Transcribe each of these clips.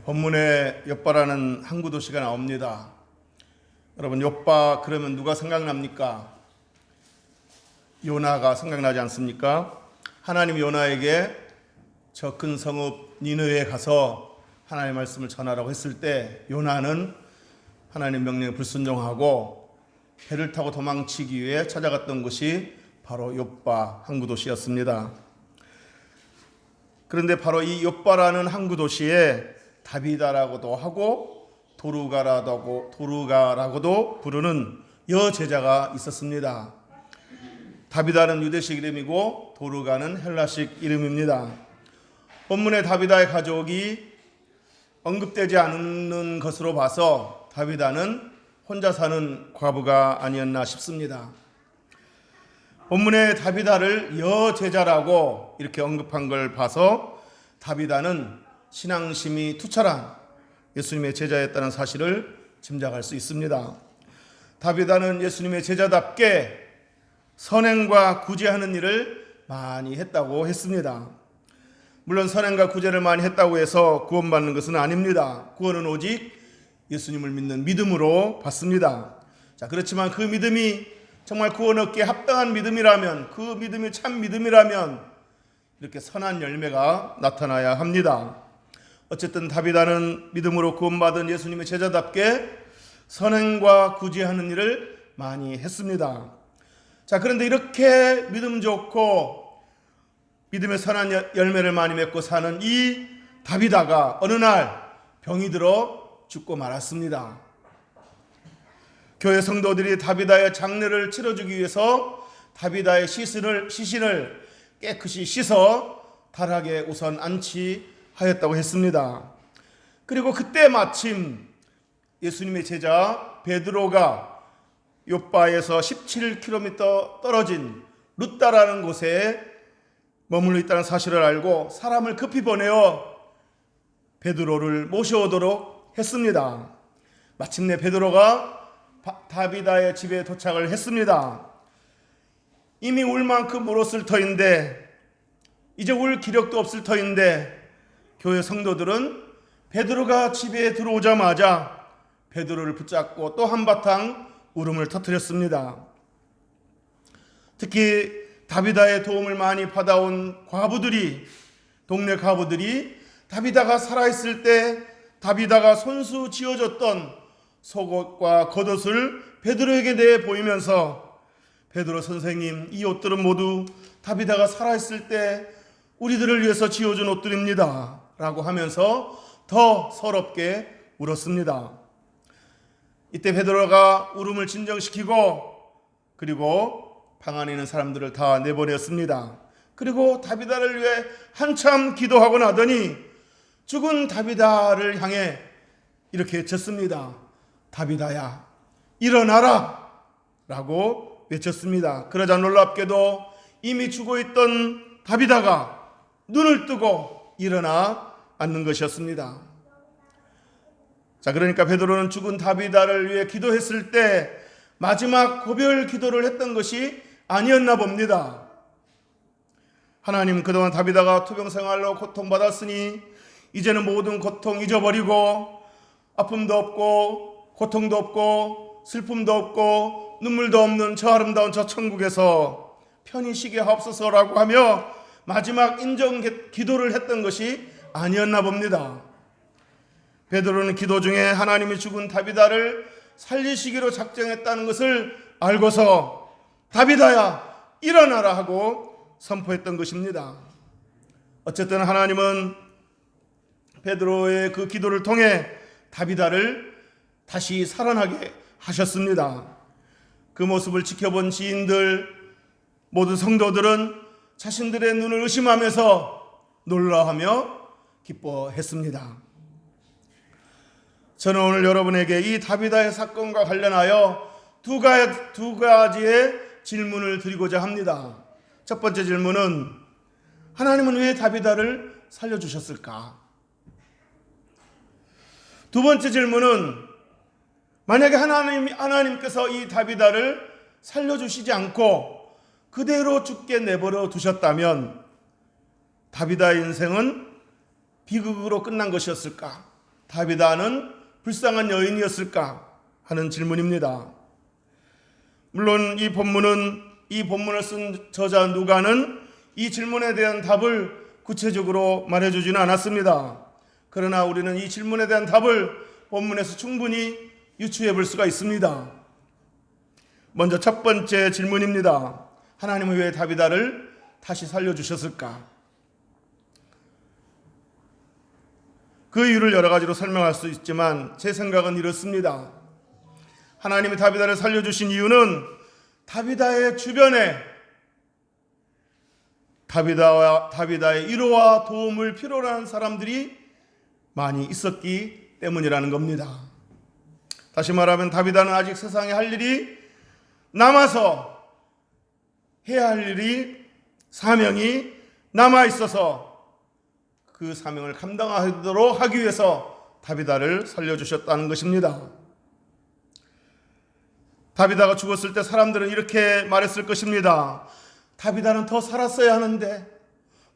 본문에 욥바라는 항구 도시가 나옵니다. 여러분, 욥바 그러면 누가 생각납니까? 요나가 생각나지 않습니까? 하나님 요나에게 저 큰 성읍 니느웨에 가서 하나님의 말씀을 전하라고 했을 때 요나는 하나님 명령에 불순종하고 배를 타고 도망치기 위해 찾아갔던 곳이 바로 욥바 항구 도시였습니다. 그런데 바로 이 욥바라는 항구 도시에 다비다라고도 하고 도루가라고도 부르는 여제자가 있었습니다. 다비다는 유대식 이름이고 도루가는 헬라식 이름입니다. 본문의 다비다의 가족이 언급되지 않는 것으로 봐서 다비다는 혼자 사는 과부가 아니었나 싶습니다. 본문의 다비다를 여제자라고 이렇게 언급한 걸 봐서 다비다는 신앙심이 투철한 예수님의 제자였다는 사실을 짐작할 수 있습니다. 다비다는 예수님의 제자답게 선행과 구제하는 일을 많이 했다고 했습니다. 물론 선행과 구제를 많이 했다고 해서 구원받는 것은 아닙니다. 구원은 오직 예수님을 믿는 믿음으로 받습니다. 그렇지만 그 믿음이 정말 구원 얻기에 합당한 믿음이라면, 그 믿음이 참 믿음이라면 이렇게 선한 열매가 나타나야 합니다. 어쨌든 다비다는 믿음으로 구원받은 예수님의 제자답게 선행과 구제하는 일을 많이 했습니다. 그런데 이렇게 믿음 좋고 믿음의 선한 열매를 많이 맺고 사는 이 다비다가 어느 날 병이 들어 죽고 말았습니다. 교회 성도들이 다비다의 장례를 치러주기 위해서 다비다의 시신을 깨끗이 씻어 다락에 우선 안치하였다고 했습니다. 그리고 그때 마침 예수님의 제자 베드로가 욥바에서 17km 떨어진 룻다라는 곳에 머물러 있다는 사실을 알고 사람을 급히 보내어 베드로를 모셔오도록 했습니다. 마침내 베드로가 다비다의 집에 도착을 했습니다. 이미 울 만큼 울었을 터인데, 이제 울 기력도 없을 터인데, 교회 성도들은 베드로가 집에 들어오자마자 베드로를 붙잡고 또 한바탕 울음을 터뜨렸습니다. 특히 다비다의 도움을 많이 받아온 동네 과부들이 다비다가 살아있을 때 다비다가 손수 지어줬던 속옷과 겉옷을 베드로에게 내 보이면서, 베드로 선생님, 이 옷들은 모두 다비다가 살아있을 때 우리들을 위해서 지어준 옷들입니다 라고 하면서 더 서럽게 울었습니다. 이때 베드로가 울음을 진정시키고 그리고 방 안에 있는 사람들을 다 내보냈습니다. 그리고 다비다를 위해 한참 기도하고 나더니 죽은 다비다를 향해 이렇게 외쳤습니다. 다비다야, 일어나라 라고 외쳤습니다. 그러자 놀랍게도 이미 죽어있던 다비다가 눈을 뜨고 일어나 앉는 것이었습니다. 그러니까 베드로는 죽은 다비다를 위해 기도했을 때 마지막 고별 기도를 했던 것이 아니었나 봅니다. 하나님, 그동안 다비다가 투병 생활로 고통받았으니 이제는 모든 고통 잊어버리고 아픔도 없고 고통도 없고 슬픔도 없고 눈물도 없는 저 아름다운 저 천국에서 편히 쉬게 하옵소서라고 하며 마지막 인정 기도를 했던 것이 아니었나 봅니다. 베드로는 기도 중에 하나님이 죽은 다비다를 살리시기로 작정했다는 것을 알고서 다비다야, 일어나라 하고 선포했던 것입니다. 어쨌든 하나님은 베드로의 그 기도를 통해 다비다를 다시 살아나게 하셨습니다. 그 모습을 지켜본 지인들, 모든 성도들은 자신들의 눈을 의심하면서 놀라하며 기뻐했습니다. 저는 오늘 여러분에게 이 다비다의 사건과 관련하여 두 가지의 질문을 드리고자 합니다. 첫 번째 질문은, 하나님은 왜 다비다를 살려주셨을까? 두 번째 질문은, 만약에 하나님께서 이 다비다를 살려주시지 않고 그대로 죽게 내버려 두셨다면 다비다의 인생은 비극으로 끝난 것이었을까? 다비다는 불쌍한 여인이었을까 하는 질문입니다. 물론 이 본문을 쓴 저자 누가는 이 질문에 대한 답을 구체적으로 말해주지는 않았습니다. 그러나 우리는 이 질문에 대한 답을 본문에서 충분히 유추해 볼 수가 있습니다. 먼저 첫 번째 질문입니다. 하나님은 왜 다비다를 다시 살려주셨을까? 그 이유를 여러 가지로 설명할 수 있지만 제 생각은 이렇습니다. 하나님이 다비다를 살려주신 이유는 다비다의 주변에 다비다의 위로와 도움을 필요로 하는 사람들이 많이 있었기 때문이라는 겁니다. 다시 말하면 다비다는 아직 세상에 할 일이 남아서 해야 할 일이 사명이 남아 있어서 그 사명을 감당하도록 하기 위해서 다비다를 살려주셨다는 것입니다. 다비다가 죽었을 때 사람들은 이렇게 말했을 것입니다. 다비다는 더 살았어야 하는데,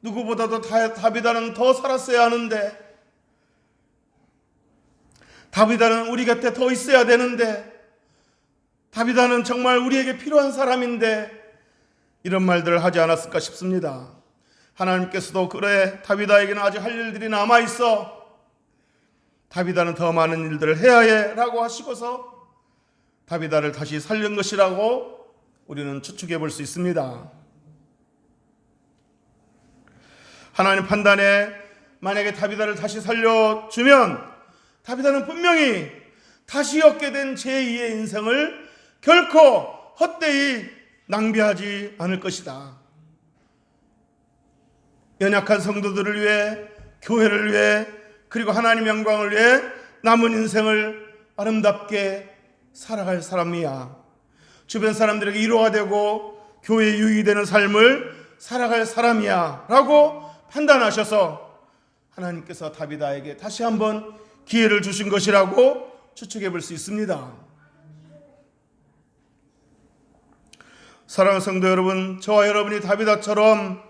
누구보다도 다비다는 더 살았어야 하는데, 다비다는 우리 곁에 더 있어야 되는데, 다비다는 정말 우리에게 필요한 사람인데, 이런 말들을 하지 않았을까 싶습니다. 하나님께서도 그래, 다비다에게는 아직 할 일들이 남아있어, 다비다는 더 많은 일들을 해야 해 라고 하시고서 다비다를 다시 살린 것이라고 우리는 추측해 볼 수 있습니다. 하나님 판단에 만약에 다비다를 다시 살려주면 다비다는 분명히 다시 얻게 된 제2의 인생을 결코 헛되이 낭비하지 않을 것이다. 연약한 성도들을 위해, 교회를 위해, 그리고 하나님 영광을 위해 남은 인생을 아름답게 살아갈 사람이야. 주변 사람들에게 위로가 되고 교회에 유익이 되는 삶을 살아갈 사람이야 라고 판단하셔서 하나님께서 다비다에게 다시 한번 기회를 주신 것이라고 추측해 볼 수 있습니다. 사랑하는 성도 여러분, 저와 여러분이 다비다처럼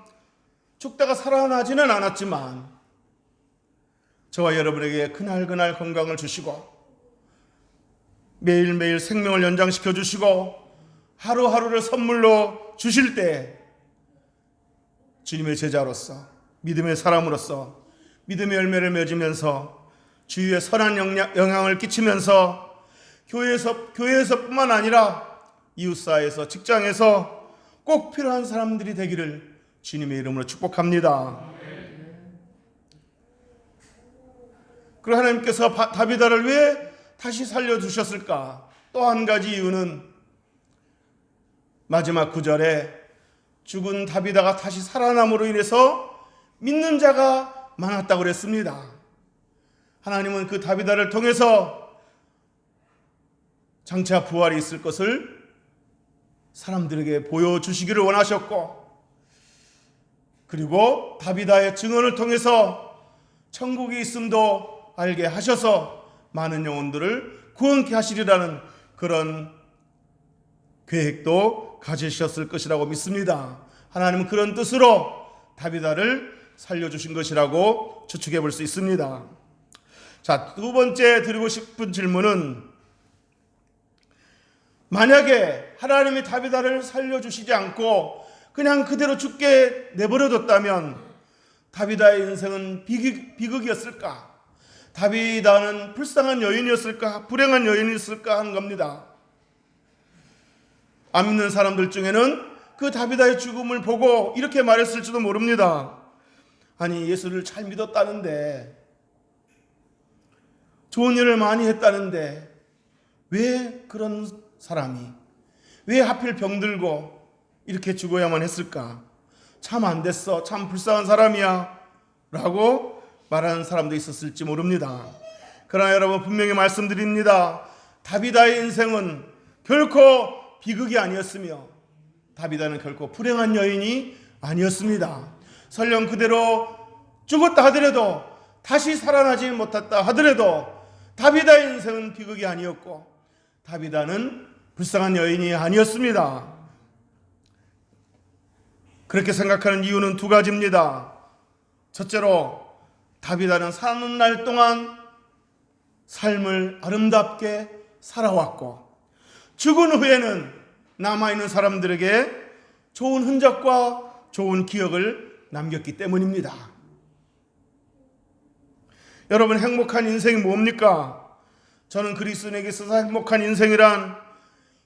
죽다가 살아나지는 않았지만 저와 여러분에게 그날 건강을 주시고 매일매일 생명을 연장시켜 주시고 하루하루를 선물로 주실 때 주님의 제자로서, 믿음의 사람으로서 믿음의 열매를 맺으면서 주위에 선한 영향을 끼치면서 교회에서뿐만 아니라 이웃사회에서, 직장에서 꼭 필요한 사람들이 되기를 주님의 이름으로 축복합니다. 그리고 하나님께서 다비다를 왜 다시 살려주셨을까? 또 한 가지 이유는 마지막 구절에 죽은 다비다가 다시 살아남으로 인해서 믿는 자가 많았다고 그랬습니다. 하나님은 그 다비다를 통해서 장차 부활이 있을 것을 사람들에게 보여주시기를 원하셨고, 그리고 다비다의 증언을 통해서 천국이 있음도 알게 하셔서 많은 영혼들을 구원케 하시리라는 그런 계획도 가지셨을 것이라고 믿습니다. 하나님은 그런 뜻으로 다비다를 살려주신 것이라고 추측해 볼 수 있습니다. 자, 두 번째 드리고 싶은 질문은, 만약에 하나님이 다비다를 살려주시지 않고 그냥 그대로 죽게 내버려뒀다면 다비다의 인생은 비극이었을까? 다비다는 불쌍한 여인이었을까? 불행한 여인이었을까 하는 겁니다. 안 믿는 사람들 중에는 그 다비다의 죽음을 보고 이렇게 말했을지도 모릅니다. 아니, 예수를 잘 믿었다는데, 좋은 일을 많이 했다는데 왜 그런 사람이, 왜 하필 병들고 이렇게 죽어야만 했을까? 참 안 됐어, 참 불쌍한 사람이야 라고 말하는 사람도 있었을지 모릅니다. 그러나 여러분, 분명히 말씀드립니다. 다비다의 인생은 결코 비극이 아니었으며 다비다는 결코 불행한 여인이 아니었습니다. 설령 그대로 죽었다 하더라도, 다시 살아나지 못했다 하더라도 다비다의 인생은 비극이 아니었고 다비다는 불쌍한 여인이 아니었습니다. 그렇게 생각하는 이유는 두 가지입니다. 첫째로, 다비다는 사는 날 동안 삶을 아름답게 살아왔고 죽은 후에는 남아있는 사람들에게 좋은 흔적과 좋은 기억을 남겼기 때문입니다. 여러분, 행복한 인생이 뭡니까? 저는 그리스도인에게 있어서 행복한 인생이란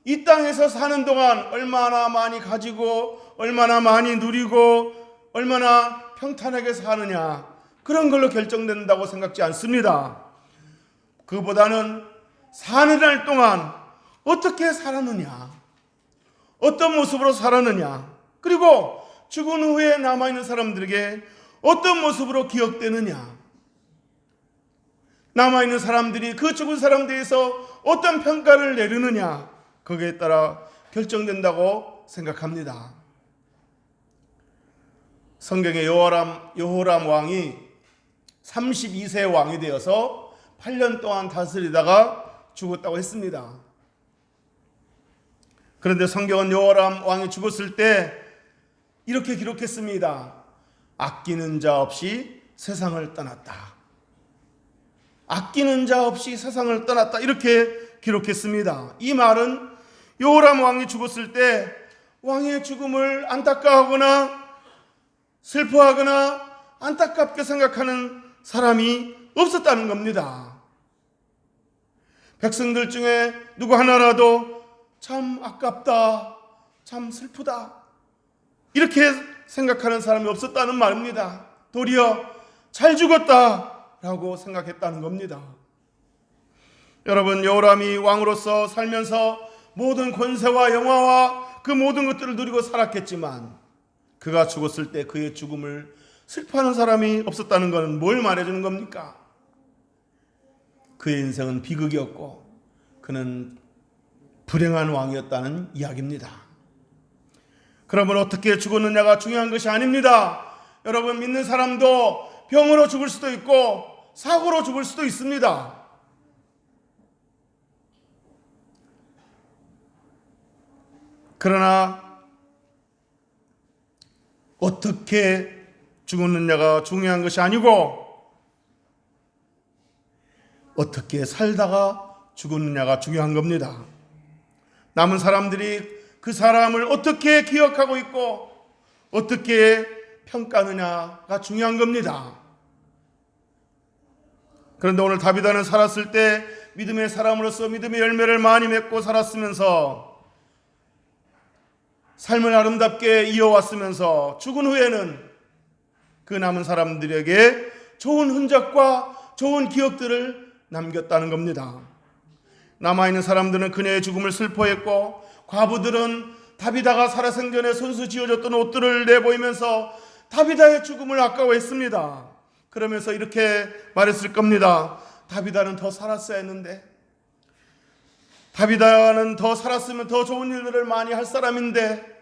이 땅에서 사는 동안 얼마나 많이 가지고 얼마나 많이 누리고 얼마나 평탄하게 사느냐, 그런 걸로 결정된다고 생각지 않습니다. 그보다는 사는 날 동안 어떻게 살았느냐, 어떤 모습으로 살았느냐, 그리고 죽은 후에 남아있는 사람들에게 어떤 모습으로 기억되느냐, 남아있는 사람들이 그 죽은 사람에 대해서 어떤 평가를 내리느냐, 거기에 따라 결정된다고 생각합니다. 성경의 여호람 왕이 32세 왕이 되어서 8년 동안 다스리다가 죽었다고 했습니다. 그런데 성경은 여호람 왕이 죽었을 때 이렇게 기록했습니다. 아끼는 자 없이 세상을 떠났다. 아끼는 자 없이 세상을 떠났다, 이렇게 기록했습니다. 이 말은 여호람 왕이 죽었을 때 왕의 죽음을 안타까워하거나 슬퍼하거나 안타깝게 생각하는 사람이 없었다는 겁니다. 백성들 중에 누구 하나라도 참 아깝다, 참 슬프다, 이렇게 생각하는 사람이 없었다는 말입니다. 도리어 잘 죽었다라고 생각했다는 겁니다. 여러분, 여호람이 왕으로서 살면서 모든 권세와 영화와 그 모든 것들을 누리고 살았겠지만 그가 죽었을 때 그의 죽음을 슬퍼하는 사람이 없었다는 것은 뭘 말해주는 겁니까? 그의 인생은 비극이었고 그는 불행한 왕이었다는 이야기입니다. 그러면 어떻게 죽었느냐가 중요한 것이 아닙니다. 여러분, 믿는 사람도 병으로 죽을 수도 있고 사고로 죽을 수도 있습니다. 그러나 어떻게 죽었느냐가 중요한 것이 아니고 어떻게 살다가 죽었느냐가 중요한 겁니다. 남은 사람들이 그 사람을 어떻게 기억하고 있고 어떻게 평가하느냐가 중요한 겁니다. 그런데 오늘 다비다는 살았을 때 믿음의 사람으로서 믿음의 열매를 많이 맺고 살았으면서 삶을 아름답게 이어왔으면서 죽은 후에는 그 남은 사람들에게 좋은 흔적과 좋은 기억들을 남겼다는 겁니다. 남아있는 사람들은 그녀의 죽음을 슬퍼했고 과부들은 다비다가 살아생전에 손수 지어줬던 옷들을 내보이면서 다비다의 죽음을 아까워했습니다. 그러면서 이렇게 말했을 겁니다. 다비다는 더 살았어야 했는데, 다비다는 더 살았으면 더 좋은 일들을 많이 할 사람인데,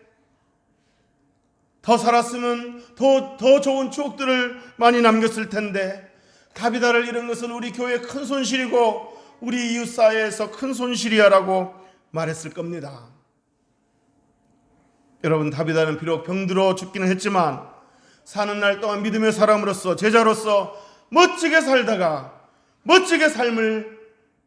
더 살았으면 더 좋은 추억들을 많이 남겼을 텐데, 다비다를 잃은 것은 우리 교회의 큰 손실이고 우리 이웃 사회에서 큰 손실이야라고 말했을 겁니다. 여러분, 다비다는 비록 병들어 죽기는 했지만 사는 날 동안 믿음의 사람으로서 제자로서 멋지게 살다가 멋지게 삶을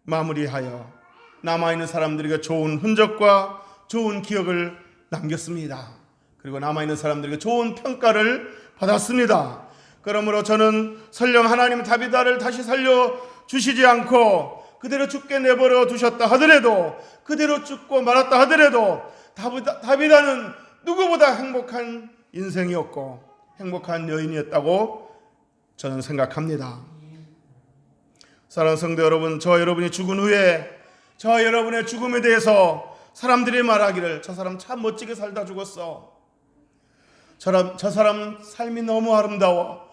마무리하여 남아있는 사람들에게 좋은 흔적과 좋은 기억을 남겼습니다. 그리고 남아있는 사람들에게 좋은 평가를 받았습니다. 그러므로 저는 설령 하나님 다비다를 다시 살려주시지 않고 그대로 죽게 내버려 두셨다 하더라도, 그대로 죽고 말았다 하더라도 다비다는 누구보다 행복한 인생이었고 행복한 여인이었다고 저는 생각합니다. 사랑하는 성도 여러분, 저 여러분이 죽은 후에 저 여러분의 죽음에 대해서 사람들이 말하기를 저 사람 참 멋지게 살다 죽었어, 저 사람 삶이 너무 아름다워,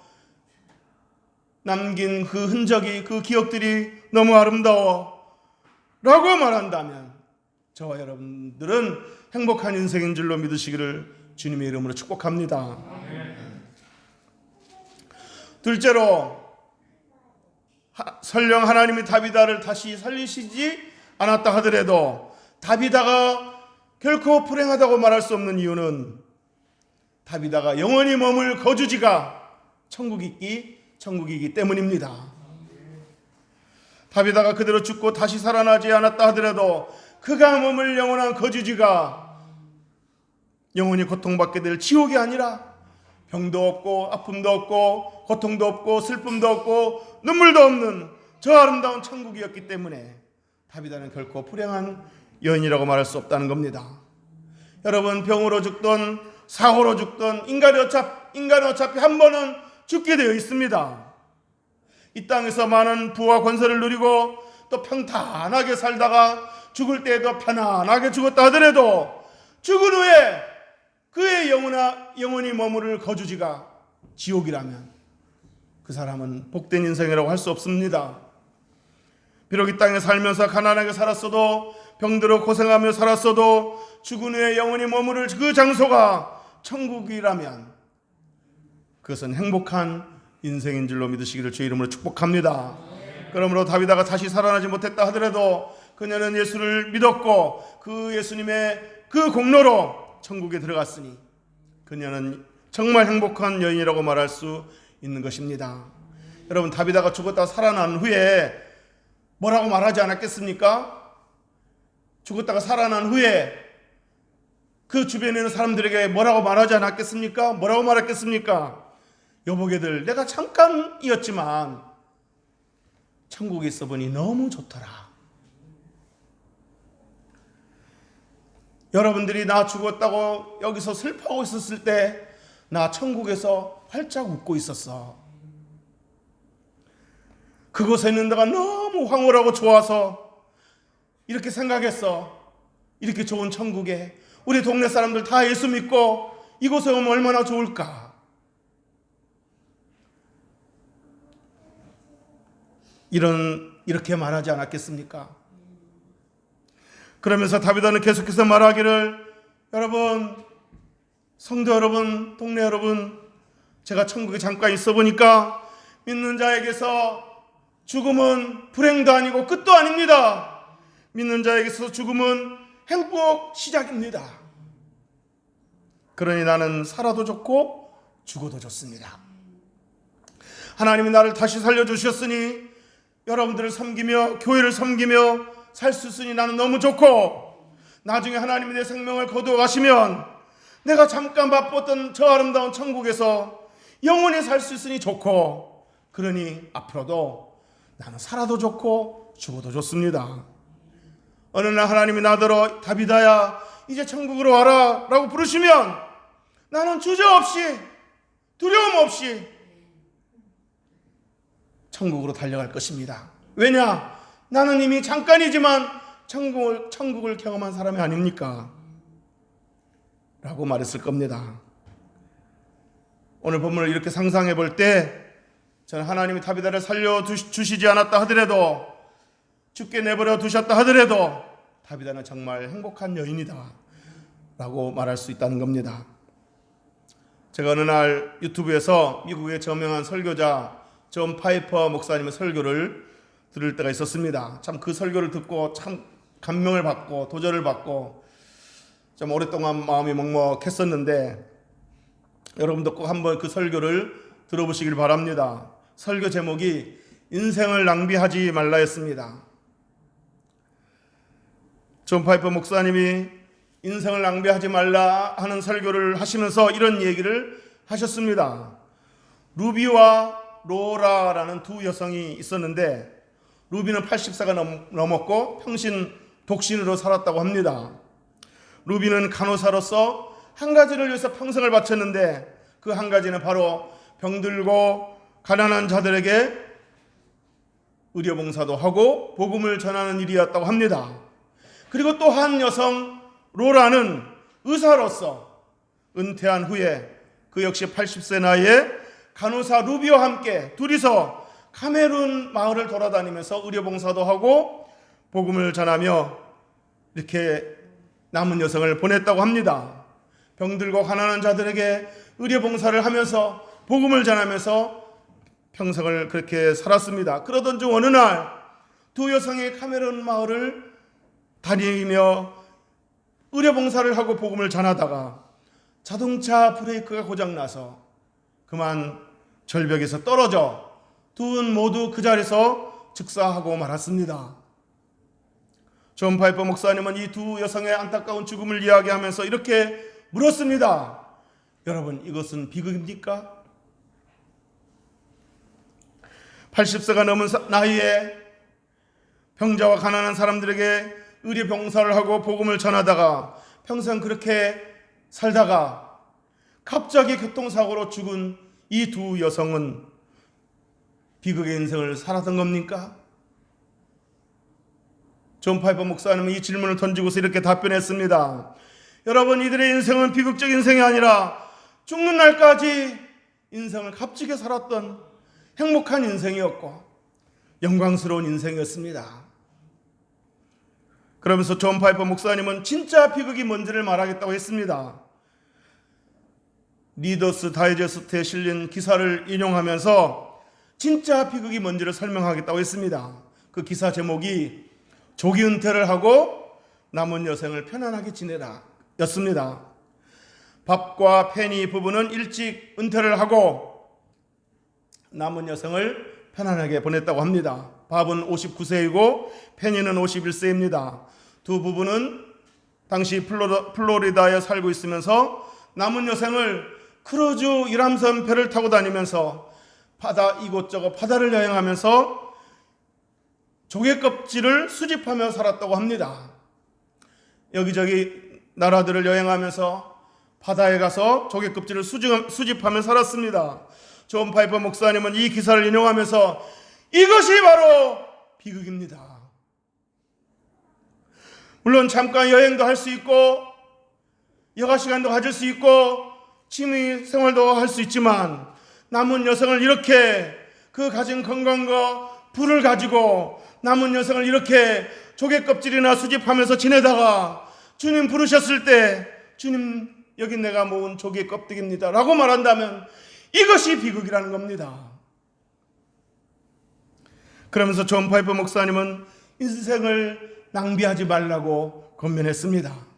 남긴 그 흔적이, 그 기억들이 너무 아름다워 라고 말한다면 저와 여러분들은 행복한 인생인 줄로 믿으시기를 주님의 이름으로 축복합니다. 둘째로, 설령 하나님이 다비다를 다시 살리시지 않았다 하더라도 다비다가 결코 불행하다고 말할 수 없는 이유는 다비다가 영원히 머물 거주지가 천국이기 때문입니다. 다비다가 그대로 죽고 다시 살아나지 않았다 하더라도 그가 머물 영원한 거주지가 영원히 고통받게 될 지옥이 아니라 병도 없고 아픔도 없고 고통도 없고 슬픔도 없고 눈물도 없는 저 아름다운 천국이었기 때문에 다비다는 결코 불행한 여인이라고 말할 수 없다는 겁니다. 여러분, 병으로 죽든 사고로 죽든 인간은 어차피 한 번은 죽게 되어 있습니다. 이 땅에서 많은 부와 권세를 누리고 또 평탄하게 살다가 죽을 때에도 편안하게 죽었다 하더라도 죽은 후에 그의 영원히 머무를 거주지가 지옥이라면 그 사람은 복된 인생이라고 할 수 없습니다. 비록 이 땅에 살면서 가난하게 살았어도 병들어 고생하며 살았어도 죽은 후에 영원히 머무를 그 장소가 천국이라면 그것은 행복한 인생인 줄로 믿으시기를 주의 이름으로 축복합니다. 그러므로 다비다가 다시 살아나지 못했다 하더라도 그녀는 예수를 믿었고 그 예수님의 그 공로로 천국에 들어갔으니 그녀는 정말 행복한 여인이라고 말할 수 있는 것입니다. 여러분, 다비다가 죽었다 살아난 후에 뭐라고 말하지 않았겠습니까? 죽었다가 살아난 후에 그 주변에 있는 사람들에게 뭐라고 말하지 않았겠습니까? 뭐라고 말했겠습니까? 여보게들, 내가 잠깐이었지만 천국에 있어 보니 너무 좋더라. 여러분들이 나 죽었다고 여기서 슬퍼하고 있었을 때 나 천국에서 활짝 웃고 있었어. 그곳에 있는 데가 너무 황홀하고 좋아서 이렇게 생각했어. 이렇게 좋은 천국에 우리 동네 사람들 다 예수 믿고 이곳에 오면 얼마나 좋을까. 이렇게 말하지 않았겠습니까? 그러면서 다비다는 계속해서 말하기를, 여러분, 성도 여러분, 동네 여러분, 제가 천국에 잠깐 있어 보니까 믿는 자에게서 죽음은 불행도 아니고 끝도 아닙니다. 믿는 자에게서 죽음은 행복 시작입니다. 그러니 나는 살아도 좋고 죽어도 좋습니다. 하나님이 나를 다시 살려주셨으니 여러분들을 섬기며 교회를 섬기며 살 수 있으니 나는 너무 좋고, 나중에 하나님이 내 생명을 거두어 가시면 내가 잠깐 맛보던 저 아름다운 천국에서 영원히 살 수 있으니 좋고, 그러니 앞으로도 나는 살아도 좋고 죽어도 좋습니다. 어느 날 하나님이 나더러 다비다야 이제 천국으로 와라 라고 부르시면 나는 주저없이 두려움 없이 천국으로 달려갈 것입니다. 왜냐? 나는 이미 잠깐이지만 천국을 경험한 사람이 아닙니까? 라고 말했을 겁니다. 오늘 본문을 이렇게 상상해 볼 때 저는 하나님이 다비다를 살려주시지 않았다 하더라도, 죽게 내버려 두셨다 하더라도 다비다는 정말 행복한 여인이다 라고 말할 수 있다는 겁니다. 제가 어느 날 유튜브에서 미국의 저명한 설교자 존 파이퍼 목사님의 설교를 들을 때가 있었습니다. 참 그 설교를 듣고 참 감명을 받고 도전을 받고 좀 오랫동안 마음이 먹먹했었는데, 여러분도 꼭 한번 그 설교를 들어보시길 바랍니다. 설교 제목이 인생을 낭비하지 말라였습니다. 존 파이퍼 목사님이 인생을 낭비하지 말라 하는 설교를 하시면서 이런 얘기를 하셨습니다. 루비와 로라라는 두 여성이 있었는데, 루비는 80세가 넘었고 평신 독신으로 살았다고 합니다. 루비는 간호사로서 한 가지를 위해서 평생을 바쳤는데 그 한 가지는 바로 병들고 가난한 자들에게 의료봉사도 하고 복음을 전하는 일이었다고 합니다. 그리고 또 한 여성 로라는 의사로서 은퇴한 후에 그 역시 80세 나이에 간호사 루비와 함께 둘이서 카메룬 마을을 돌아다니면서 의료봉사도 하고 복음을 전하며 이렇게 남은 여성을 보냈다고 합니다. 병들고 가난한 자들에게 의료봉사를 하면서 복음을 전하면서 평생을 그렇게 살았습니다. 그러던 중 어느 날 두 여성이 카메룬 마을을 다니며 의료봉사를 하고 복음을 전하다가 자동차 브레이크가 고장나서 그만 절벽에서 떨어져 두 분 모두 그 자리에서 즉사하고 말았습니다. 존 파이퍼 목사님은 이 두 여성의 안타까운 죽음을 이야기하면서 이렇게 물었습니다. 여러분, 이것은 비극입니까? 80세가 넘은 나이에 병자와 가난한 사람들에게 의료 봉사를 하고 복음을 전하다가 평생 그렇게 살다가 갑자기 교통사고로 죽은 이 두 여성은 비극의 인생을 살았던 겁니까? 존 파이퍼 목사님은 이 질문을 던지고서 이렇게 답변했습니다. 여러분, 이들의 인생은 비극적 인생이 아니라 죽는 날까지 인생을 값지게 살았던 행복한 인생이었고 영광스러운 인생이었습니다. 그러면서 존 파이퍼 목사님은 진짜 비극이 뭔지를 말하겠다고 했습니다. 리더스 다이제스트에 실린 기사를 인용하면서 진짜 비극이 뭔지를 설명하겠다고 했습니다. 그 기사 제목이 조기 은퇴를 하고 남은 여생을 편안하게 지내라 였습니다. 밥과 페니 부부는 일찍 은퇴를 하고 남은 여생을 편안하게 보냈다고 합니다. 밥은 59세이고 페니는 51세입니다. 두 부부는 당시 플로리다에 살고 있으면서 남은 여생을 크루즈 유람선 배를 타고 다니면서 바다 이곳저곳 바다를 여행하면서 조개 껍질을 수집하며 살았다고 합니다. 여기저기 나라들을 여행하면서 바다에 가서 조개 껍질을 수집하며 살았습니다. 존 파이퍼 목사님은 이 기사를 인용하면서 이것이 바로 비극입니다. 물론 잠깐 여행도 할 수 있고 여가 시간도 가질 수 있고 취미 생활도 할 수 있지만 남은 여생을 이렇게 그 가진 건강과 부를 가지고 남은 여생을 이렇게 조개 껍질이나 수집하면서 지내다가 주님 부르셨을 때 주님, 여기 내가 모은 조개 껍데기입니다 라고 말한다면 이것이 비극이라는 겁니다. 그러면서 존 파이퍼 목사님은 인생을 낭비하지 말라고 권면했습니다.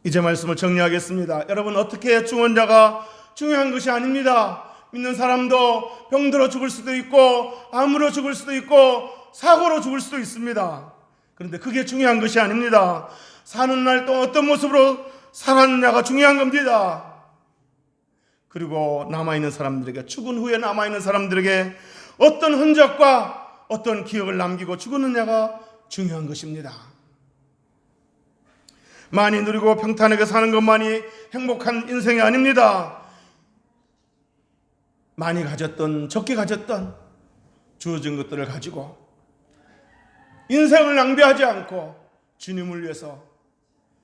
이제 말씀을 정리하겠습니다. 여러분, 어떻게 죽은 자가 중요한 것이 아닙니다. 믿는 사람도 병들어 죽을 수도 있고 암으로 죽을 수도 있고 사고로 죽을 수도 있습니다. 그런데 그게 중요한 것이 아닙니다. 사는 날 동안 어떤 모습으로 살았느냐가 중요한 겁니다. 그리고 남아있는 사람들에게, 죽은 후에 남아있는 사람들에게 어떤 흔적과 어떤 기억을 남기고 죽었느냐가 중요한 것입니다. 많이 누리고 평탄하게 사는 것만이 행복한 인생이 아닙니다. 많이 가졌던 적게 가졌던 주어진 것들을 가지고 인생을 낭비하지 않고 주님을 위해서,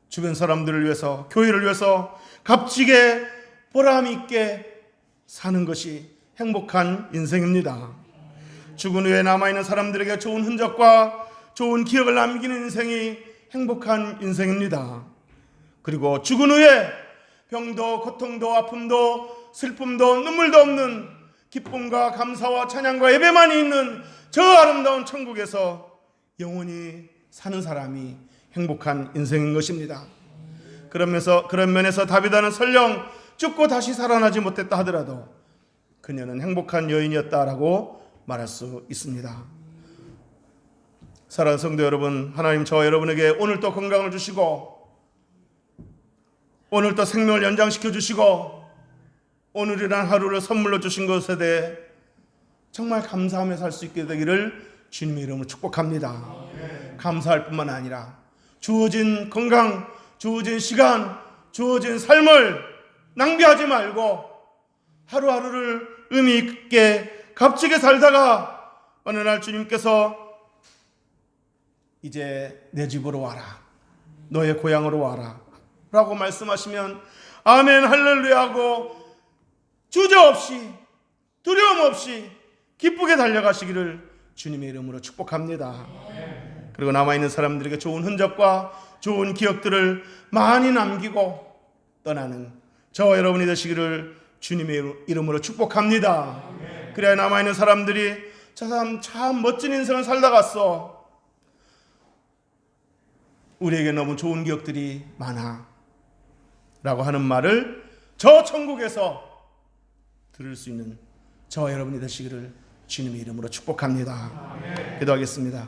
주변 사람들을 위해서, 교회를 위해서 값지게 보람 있게 사는 것이 행복한 인생입니다. 죽은 후에 남아있는 사람들에게 좋은 흔적과 좋은 기억을 남기는 인생이 행복한 인생입니다. 그리고 죽은 후에 병도 고통도 아픔도 슬픔도 눈물도 없는 기쁨과 감사와 찬양과 예배만 있는 저 아름다운 천국에서 영원히 사는 사람이 행복한 인생인 것입니다. 그런 면에서 다비다는 설령 죽고 다시 살아나지 못했다 하더라도 그녀는 행복한 여인이었다라고 말할 수 있습니다. 사랑하는 성도 여러분, 하나님 저와 여러분에게 오늘 또 건강을 주시고 오늘 또 생명을 연장시켜 주시고 오늘이란 하루를 선물로 주신 것에 대해 정말 감사하며 살 수 있게 되기를 주님의 이름으로 축복합니다. 감사할 뿐만 아니라 주어진 건강, 주어진 시간, 주어진 삶을 낭비하지 말고 하루하루를 의미 있게 값지게 살다가 어느 날 주님께서 이제 내 집으로 와라, 너의 고향으로 와라 라고 말씀하시면 아멘 할렐루야 하고 주저없이 두려움 없이 기쁘게 달려가시기를 주님의 이름으로 축복합니다. 그리고 남아있는 사람들에게 좋은 흔적과 좋은 기억들을 많이 남기고 떠나는 저와 여러분이 되시기를 주님의 이름으로 축복합니다. 그래야 남아있는 사람들이 저 사람 참 멋진 인생을 살다 갔어, 우리에게 너무 좋은 기억들이 많아 라고 하는 말을 저 천국에서 들을 수 있는 저와 여러분이 되시기를 주님의 이름으로 축복합니다. 기도하겠습니다.